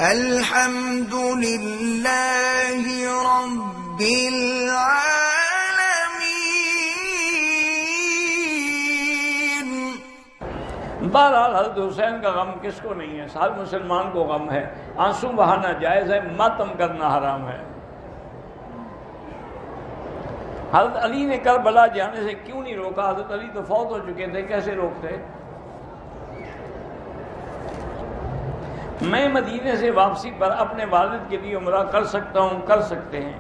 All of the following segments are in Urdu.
الحمد للہ رب العالمین۔ بہرحال حضرت حسین کا غم کس کو نہیں ہے؟ ہر مسلمان کو غم ہے۔ آنسو بہانا جائز ہے، ماتم کرنا حرام ہے۔ حضرت علی نے کربلا جانے سے کیوں نہیں روکا؟ حضرت علی تو فوت ہو چکے تھے، کیسے روکتے؟ میں مدینے سے واپسی پر اپنے والد کے لیے عمرہ کر سکتا ہوں، کر سکتے ہیں۔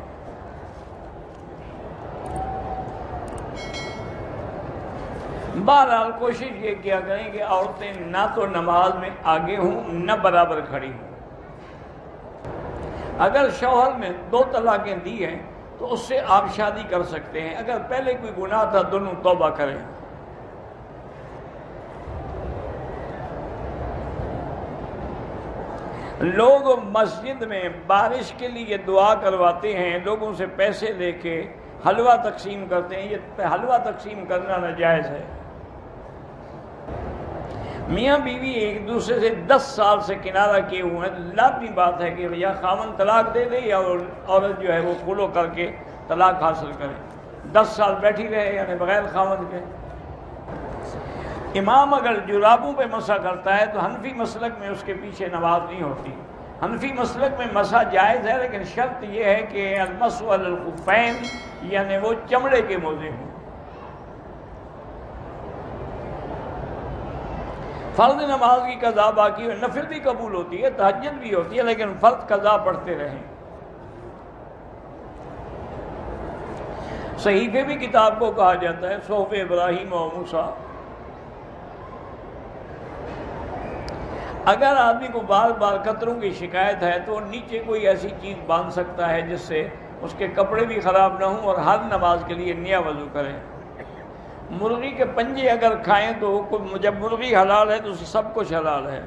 بہرحال کوشش یہ کیا کریں کہ عورتیں نہ تو نماز میں آگے ہوں نہ برابر کھڑی ہوں۔ اگر شوہر نے 2 طلاقیں دی ہیں تو اس سے آپ شادی کر سکتے ہیں۔ اگر پہلے کوئی گناہ تھا دونوں توبہ کریں۔ لوگ مسجد میں بارش کے لیے دعا کرواتے ہیں، لوگوں سے پیسے لے کے حلوہ تقسیم کرتے ہیں۔ یہ حلوہ تقسیم کرنا ناجائز ہے۔ میاں بیوی ایک دوسرے سے 10 سال سے کنارہ کیے ہوئے ہیں، لازمی بات ہے کہ یا خاوند طلاق دے دے یا عورت جو ہے وہ خلو کر کے طلاق حاصل کرے۔ 10 سال بیٹھی رہے یعنی بغیر خاوند کے۔ امام اگر جرابوں پہ مسح کرتا ہے تو حنفی مسلک میں اس کے پیچھے نماز نہیں ہوتی۔ حنفی مسلک میں مسح جائز ہے، لیکن شرط یہ ہے کہ المسح علی الخفین یعنی وہ چمڑے کے موزے ہوں۔ فرض نماز کی قضا باقی ہے، نفل بھی قبول ہوتی ہے، تہجد بھی ہوتی ہے، لیکن فرض قضا پڑھتے رہیں۔ صحیفے بھی کتاب کو کہا جاتا ہے، صحف ابراہیم و موسیٰ۔ اگر آدمی کو بار بار قطروں کی شکایت ہے تو نیچے کوئی ایسی چیز باندھ سکتا ہے جس سے اس کے کپڑے بھی خراب نہ ہوں اور ہر نماز کے لیے نیا وضو کرے۔ مرغی کے پنجے اگر کھائیں تو جب مرغی حلال ہے تو سب کچھ حلال ہے۔